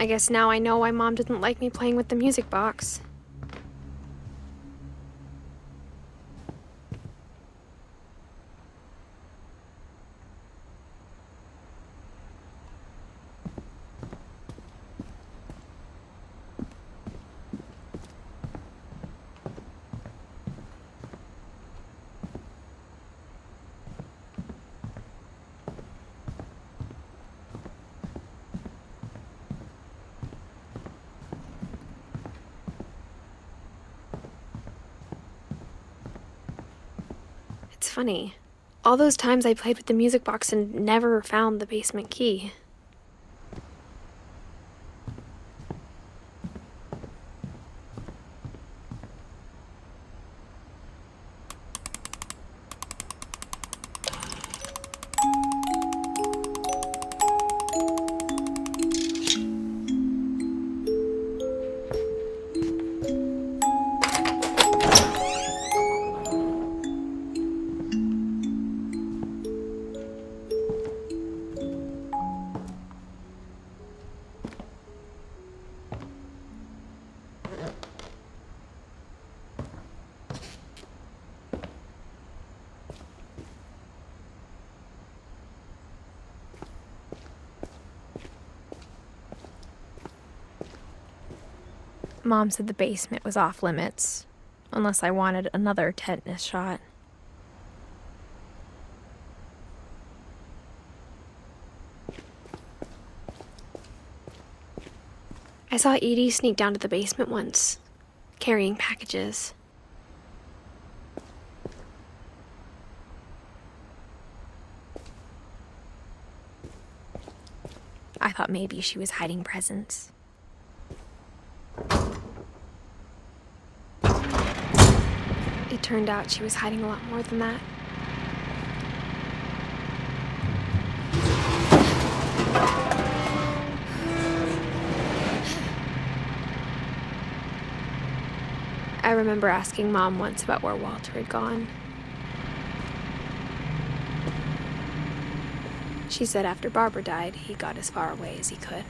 I guess now I know why Mom didn't like me playing with the music box. It's funny. All those times I played with the music box and never found the basement key. Mom said the basement was off limits, unless I wanted another tetanus shot. I saw Edie sneak down to the basement once, carrying packages. I thought maybe she was hiding presents. It turned out she was hiding a lot more than that. I remember asking Mom once about where Walter had gone. She said after Barbara died, he got as far away as he could.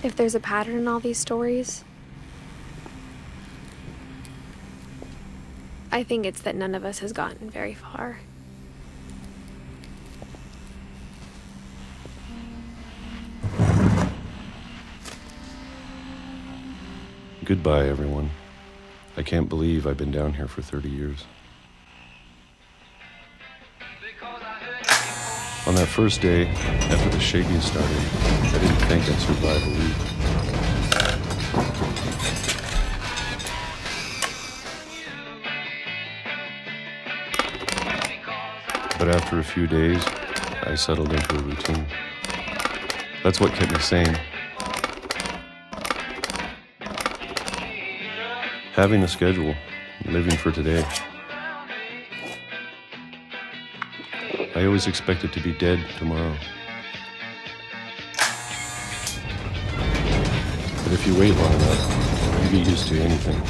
If there's a pattern in all these stories, I think it's that none of us has gotten very far. Goodbye, everyone. I can't believe I've been down here for 30 years. On that first day, after the shaking started, I didn't think I'd survive a week. But after a few days, I settled into a routine. That's what kept me sane. Having a schedule, living for today. I always expected to be dead tomorrow. But if you wait long enough, you get used to anything.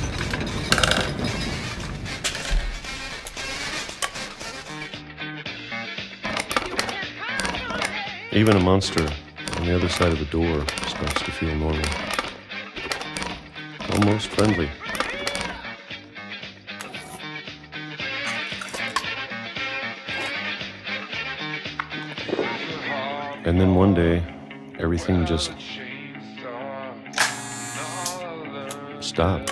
Even a monster on the other side of the door starts to feel normal. Almost friendly. And then one day, everything just stopped.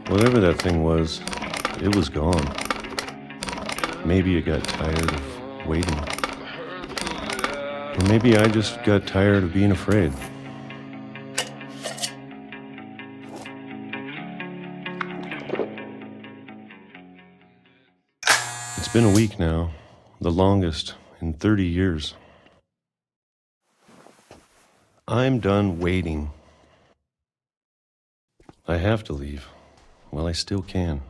Whatever that thing was, it was gone. Maybe it got tired of waiting. Or maybe I just got tired of being afraid. It's been a week now, the longest in 30 years. I'm done waiting. I have to leave while I still can.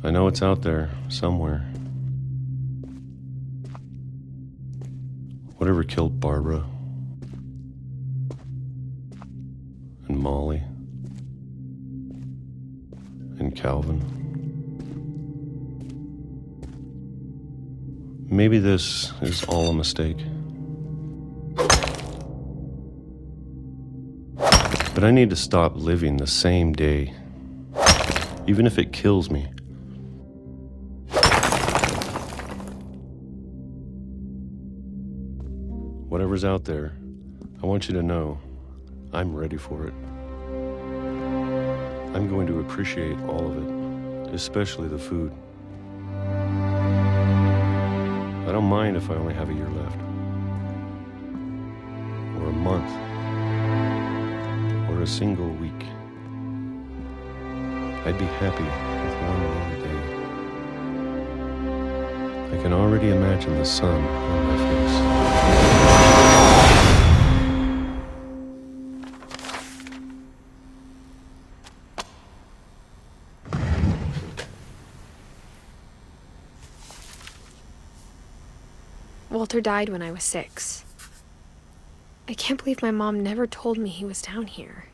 I know it's out there, somewhere. Whatever killed Barbara and Molly and Calvin. Maybe this is all a mistake. But I need to stop living the same day, even if it kills me. Whatever's out there, I want you to know I'm ready for it. I'm going to appreciate all of it, especially the food. I don't mind if I only have a year left, or a month, or a single week. I'd be happy with one more day. I can already imagine the sun on my face. Walter died when I was 6. I can't believe my mom never told me he was down here.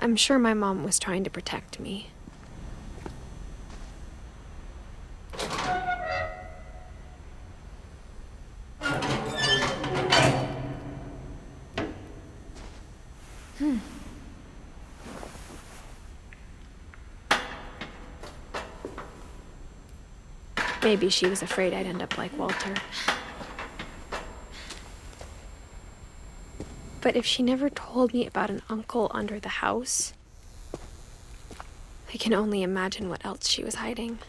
I'm sure my mom was trying to protect me. Maybe she was afraid I'd end up like Walter. But if she never told me about an uncle under the house, I can only imagine what else she was hiding.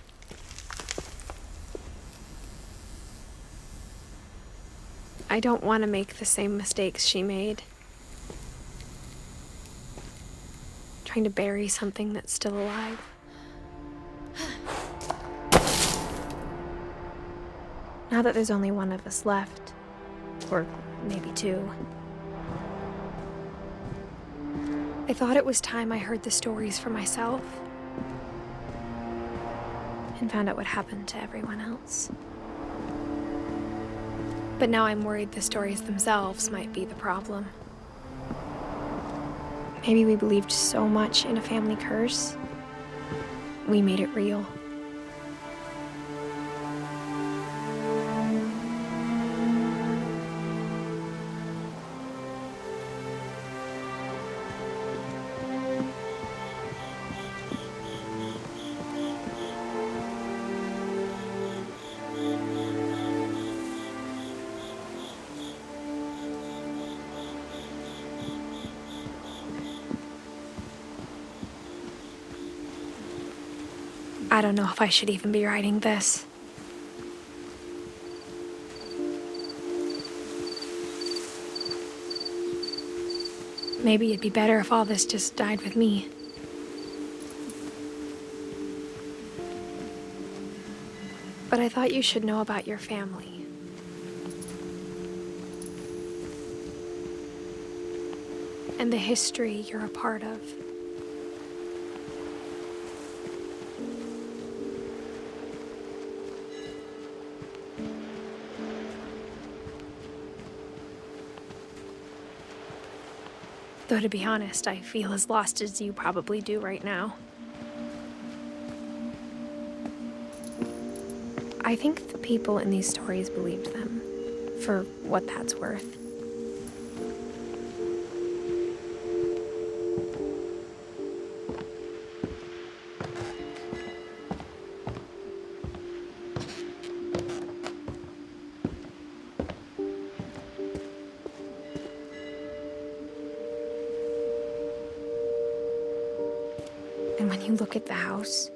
I don't want to make the same mistakes she made. Trying to bury something that's still alive. Now that there's only one of us left, or maybe 2, I thought it was time I heard the stories for myself and found out what happened to everyone else. But now I'm worried the stories themselves might be the problem. Maybe we believed so much in a family curse, we made it real. I don't know if I should even be writing this. Maybe it'd be better if all this just died with me. But I thought you should know about your family. and the history you're a part of. Though to be honest, I feel as lost as you probably do right now. I think the people in these stories believed them, for what that's worth. And when you look at the house,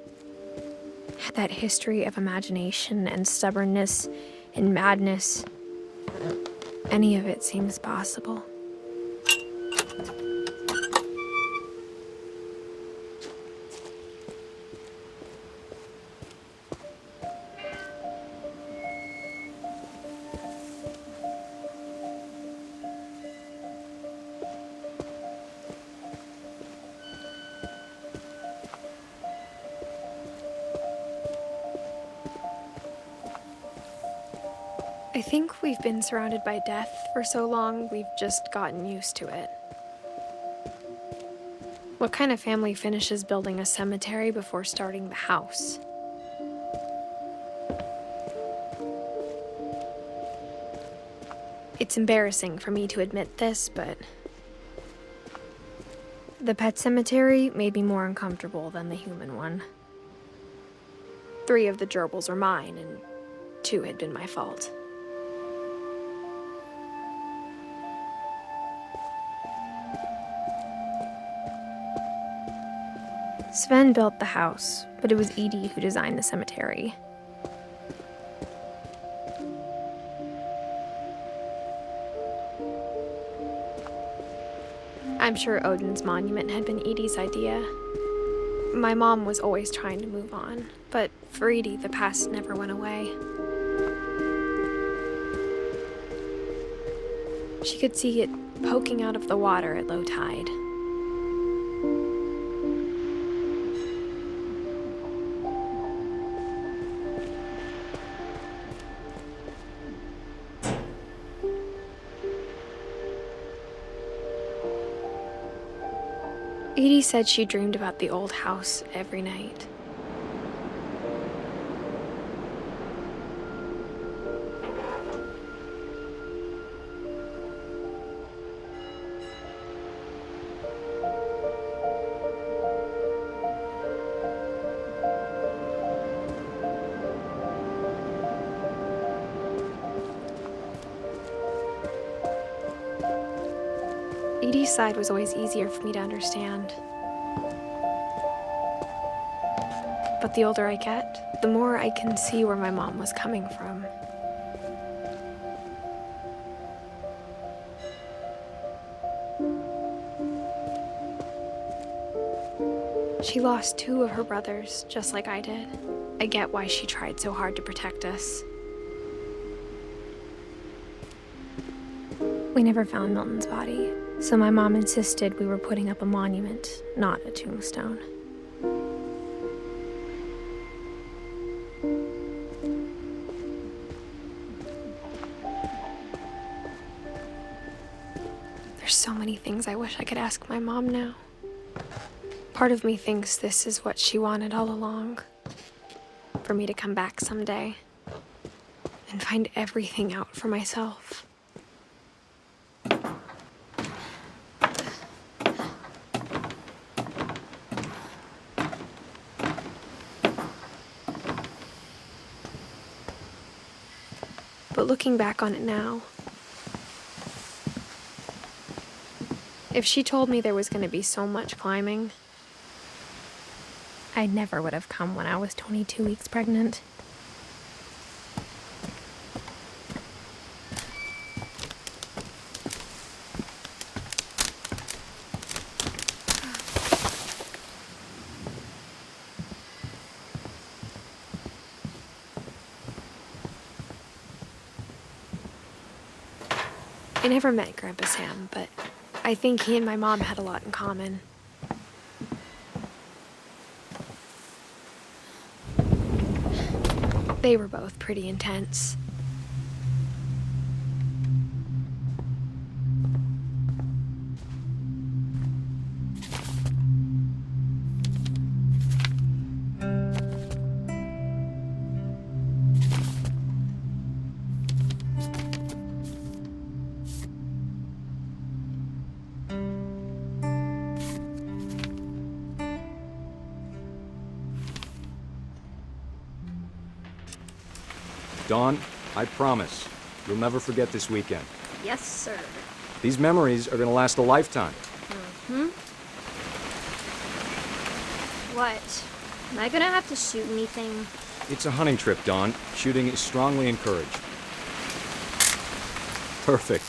that history of imagination and stubbornness and madness, any of it seems possible. I think we've been surrounded by death for so long, we've just gotten used to it. What kind of family finishes building a cemetery before starting the house? It's embarrassing for me to admit this, but the pet cemetery made me more uncomfortable than the human one. 3 of the gerbils were mine, and 2 had been my fault. Sven built the house, but it was Edie who designed the cemetery. I'm sure Odin's monument had been Edie's idea. My mom was always trying to move on, but for Edie, the past never went away. She could see it poking out of the water at low tide. Edie said she dreamed about the old house every night. Edie's side was always easier for me to understand. But the older I get, the more I can see where my mom was coming from. She lost 2 of her brothers, just like I did. I get why she tried so hard to protect us. We never found Milton's body, so my mom insisted we were putting up a monument, not a tombstone. There's so many things I wish I could ask my mom now. Part of me thinks this is what she wanted all along. For me to come back someday and find everything out for myself. But looking back on it now, if she told me there was going to be so much climbing, I never would have come when I was 22 weeks pregnant. I never met Grandpa Sam, but I think he and my mom had a lot in common. They were both pretty intense. Dawn, I promise, you'll never forget this weekend. Yes, sir. These memories are gonna last a lifetime. What? Am I gonna have to shoot anything? It's a hunting trip, Dawn. Shooting is strongly encouraged. Perfect.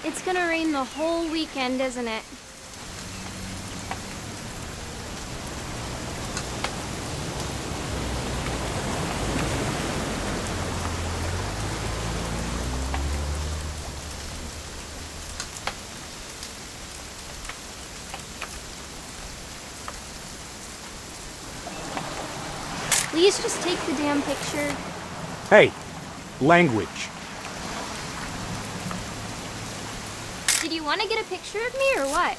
It's gonna rain the whole weekend, isn't it? Please just take the damn picture. Hey, language. Did you want to get a picture of me or what?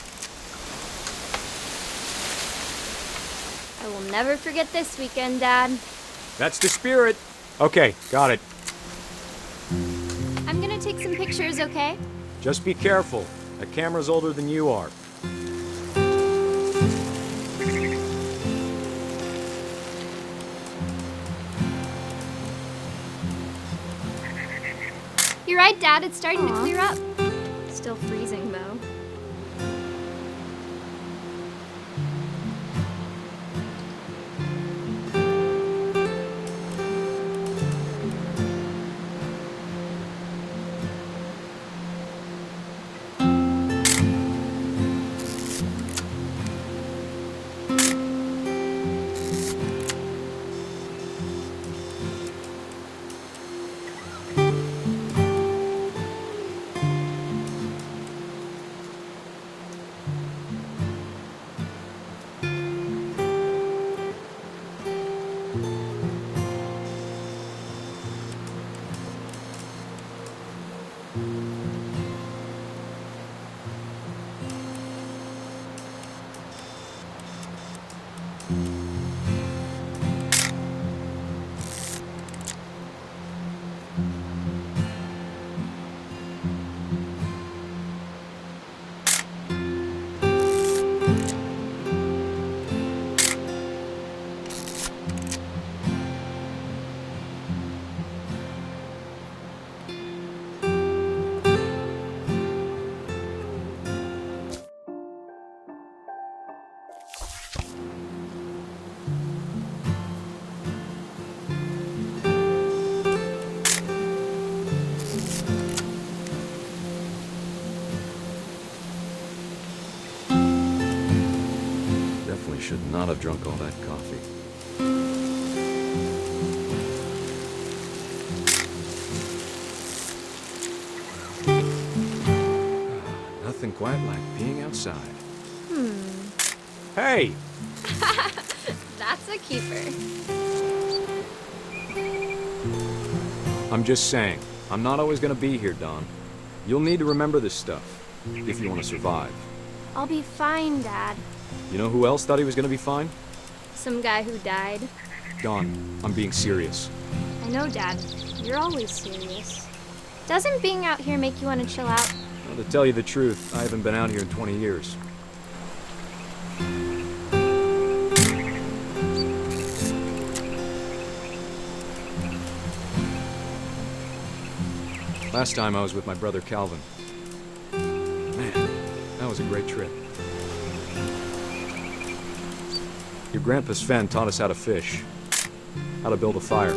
I will never forget this weekend, Dad. That's the spirit. Okay, got it. I'm gonna take some pictures, okay? Just be careful. That camera's older than you are. You're right, Dad. It's starting to clear up. Still freezing, though. Definitely should not have drunk all that coffee. Nothing quite like being outside. Hey! That's a keeper. I'm just saying, I'm not always gonna be here, Dawn. You'll need to remember this stuff, if you want to survive. I'll be fine, Dad. You know who else thought he was gonna be fine? Some guy who died. Dawn, I'm being serious. I know, Dad. You're always serious. Doesn't being out here make you want to chill out? Well, to tell you the truth, I haven't been out here in 20 years. Last time I was with my brother Calvin. Man, that was a great trip. Your grandpa Sven taught us how to fish, how to build a fire.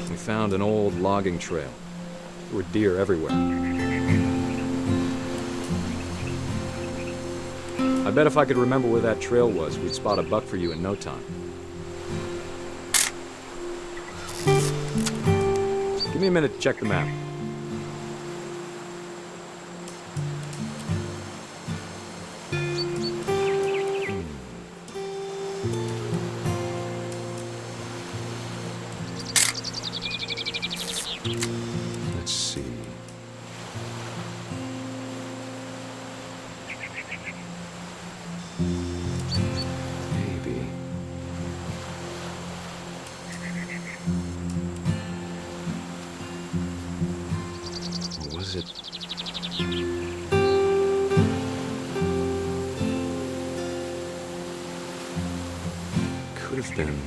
We found an old logging trail. There were deer everywhere. I bet if I could remember where that trail was, we'd spot a buck for you in no time. Give me a minute to check the map. Let's see. Maybe. Or was it? Could have been.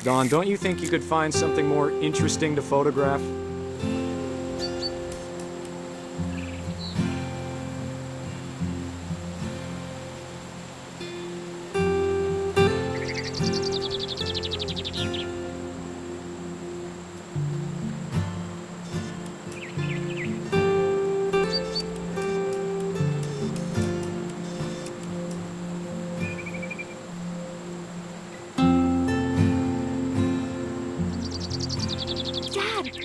Don, don't you think you could find something more interesting to photograph?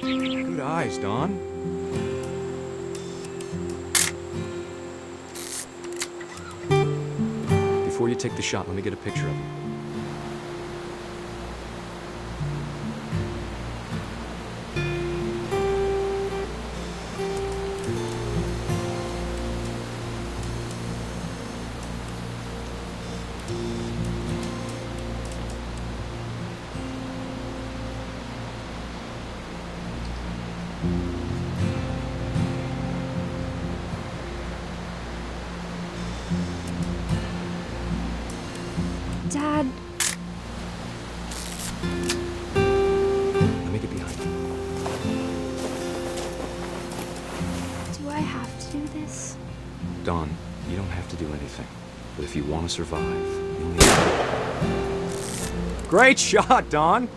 Good eyes, Don. Before you take the shot, let me get a picture of you. Dad, Let me get behind you. do I have to do this? Don, you don't have to do anything. But if you want to survive, you'll need to... Great shot, Don!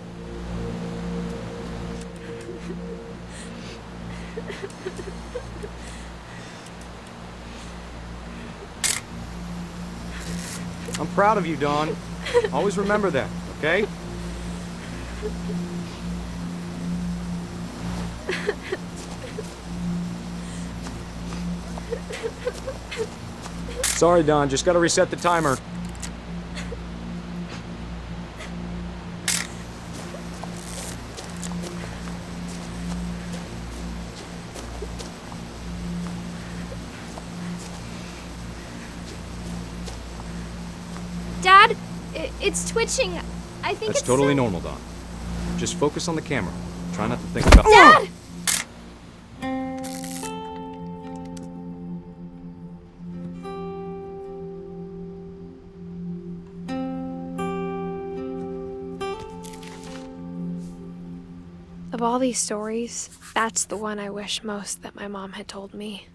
I'm proud of you, Don. Always remember that, okay? Sorry, Don. Just gotta reset the timer. Dad, it's twitching. I think That's it's totally so- normal, Don. Just focus on the camera. Try not to think about... Dad! Of all these stories, that's the one I wish most that my mom had told me.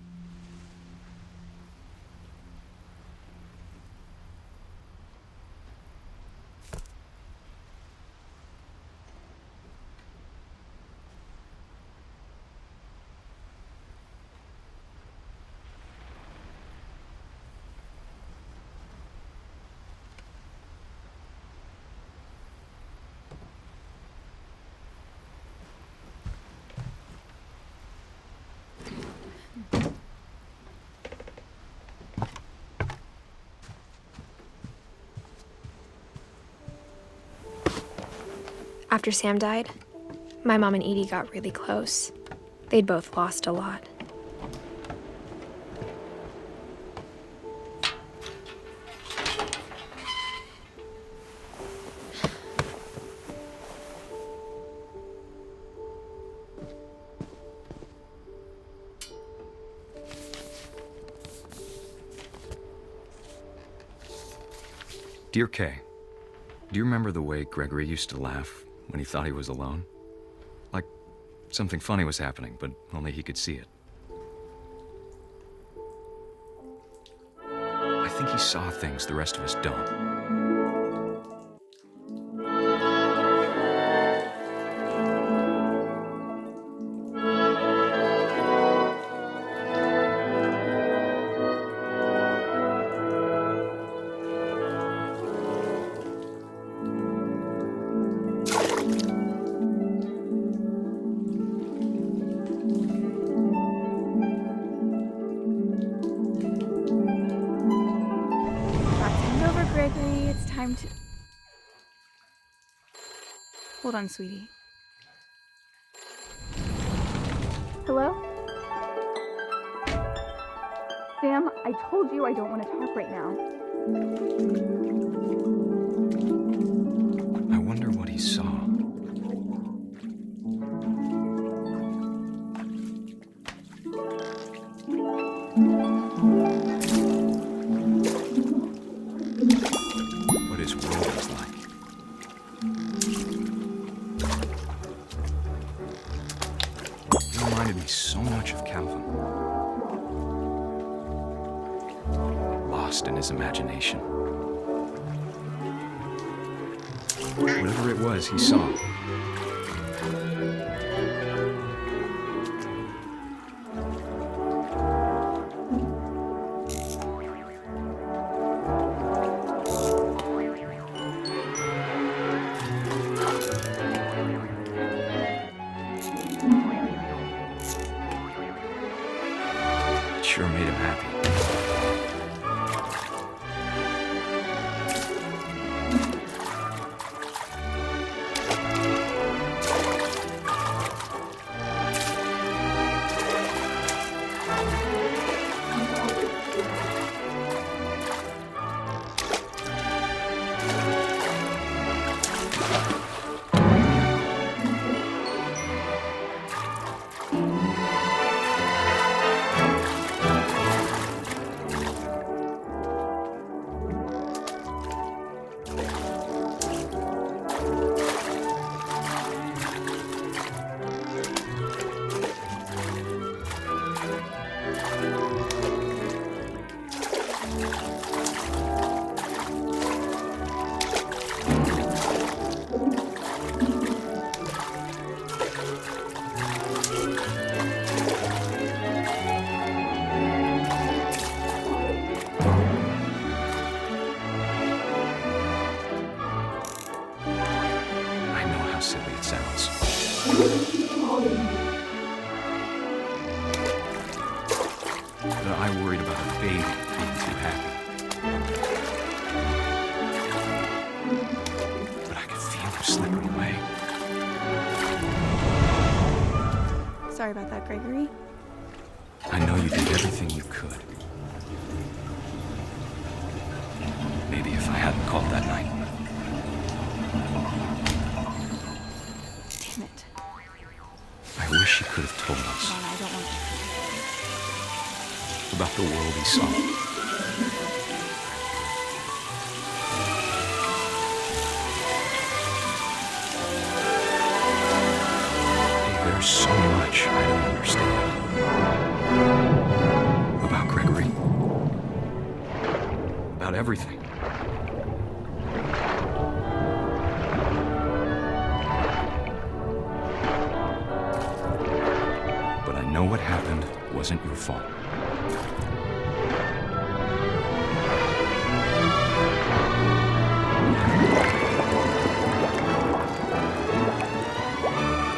After Sam died, my mom and Edie got really close. They'd both lost a lot. Dear Kay, do you remember the way Gregory used to laugh when he thought he was alone? Like something funny was happening, but only he could see it. I think he saw things the rest of us don't. Gregory, it's time to... Hold on, sweetie. Hello? Sam, I told you I don't want to talk right now. I wonder what he saw. What his world was like. He reminded me so much of Calvin. Lost in his imagination. Whatever it was he saw. It sure made him happy. I know how silly it sounds. But I worried about a baby being too happy. But I could feel him slipping away. Sorry about that, Gregory. I know you did everything you could. Maybe if I hadn't called that night. Damn it. I wish you could have told us Come on, I don't want to. about the world he saw. There's so much I don't understand about Gregory, about everything. But I know what happened wasn't your fault.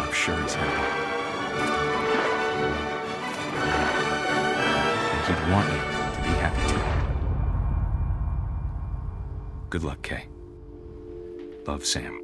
I'm sure he's happy. And he'd want you to be happy too. Good luck, Kay. Love, Sam.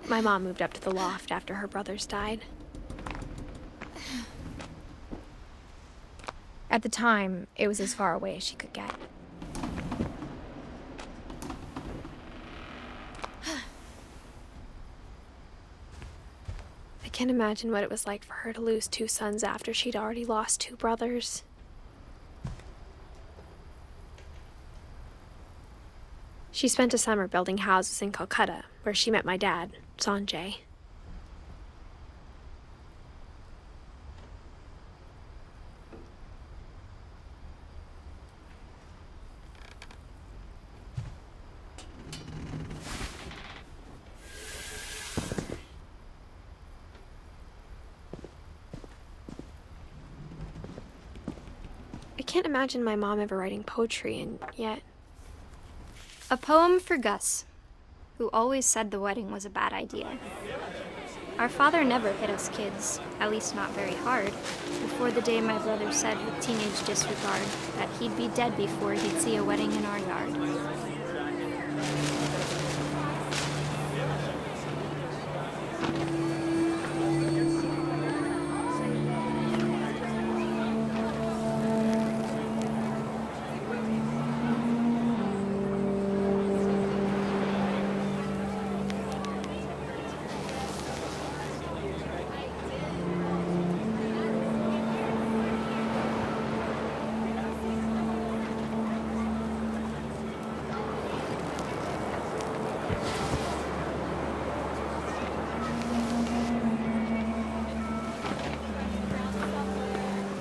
My mom moved up to the loft after her brothers died. At the time, it was as far away as she could get. I can't imagine what it was like for her to lose 2 sons after she'd already lost 2 brothers. She spent a summer building houses in Calcutta, where she met my dad, Sanjay. I can't imagine my mom ever writing poetry, and yet... A poem for Gus, who always said the wedding was a bad idea. Our father never hit us kids, at least not very hard, before the day my brother said with teenage disregard that he'd be dead before he'd see a wedding in our yard.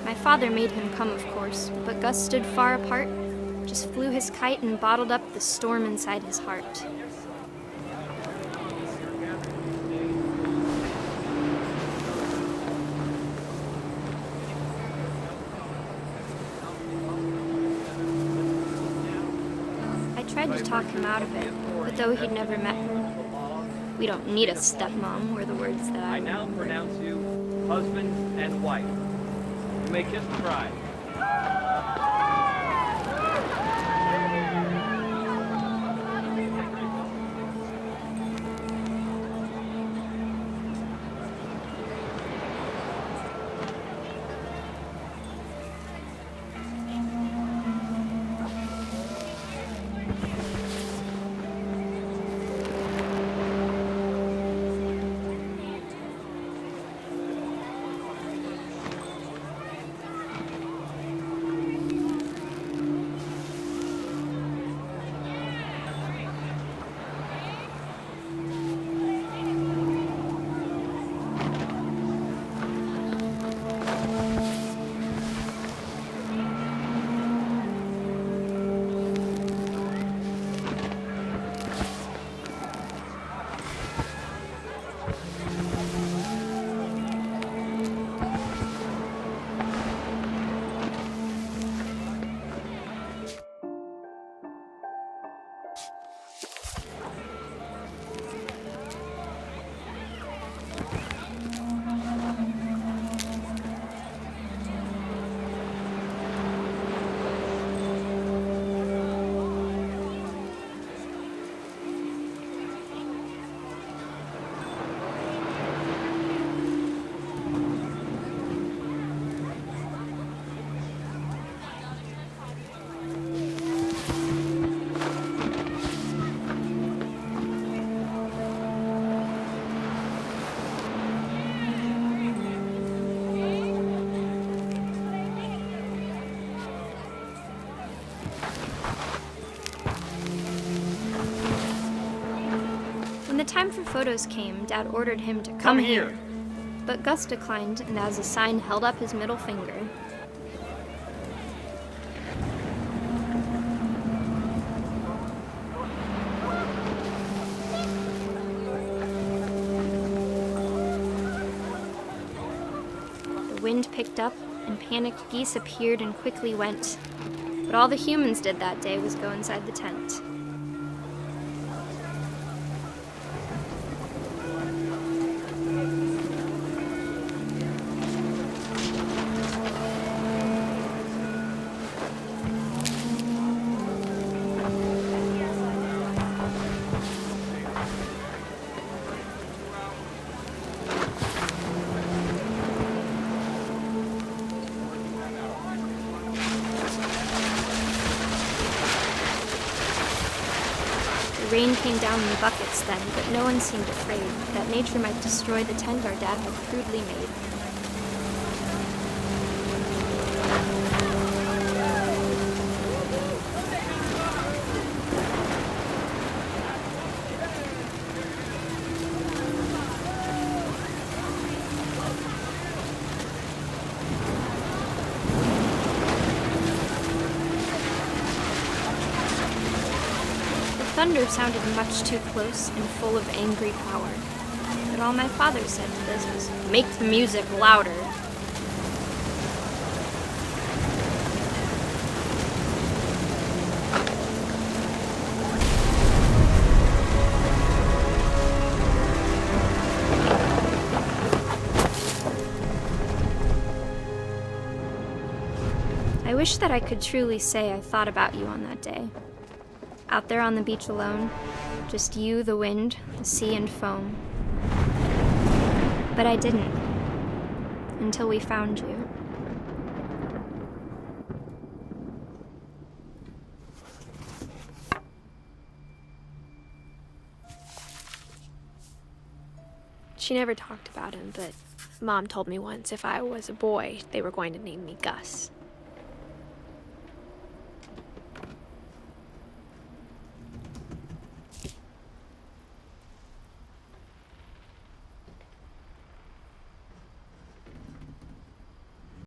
My father made him come, of course, but Gus stood far apart, just flew his kite and bottled up the storm inside his heart. I tried to talk him out of it, but though he'd never met her, "We don't need a stepmom," were the words that I now remembered. pronounce you husband and wife. You may kiss the bride. When the time for photos came, Dad ordered him to come here. But Gus declined, and as a sign held up his middle finger. The wind picked up, and panicked geese appeared and quickly went. But all the humans did that day was go inside the tent. rain came down in buckets then, but no one seemed afraid that nature might destroy the tent our dad had crudely made. Thunder sounded much too close and full of angry power. But all my father said to this was, "Make the music louder." I wish that I could truly say I thought about you on that day. Out there on the beach alone, just you, the wind, the sea, and foam. But I didn't, until we found you. She never talked about him, but Mom told me once if I was a boy, they were going to name me Gus.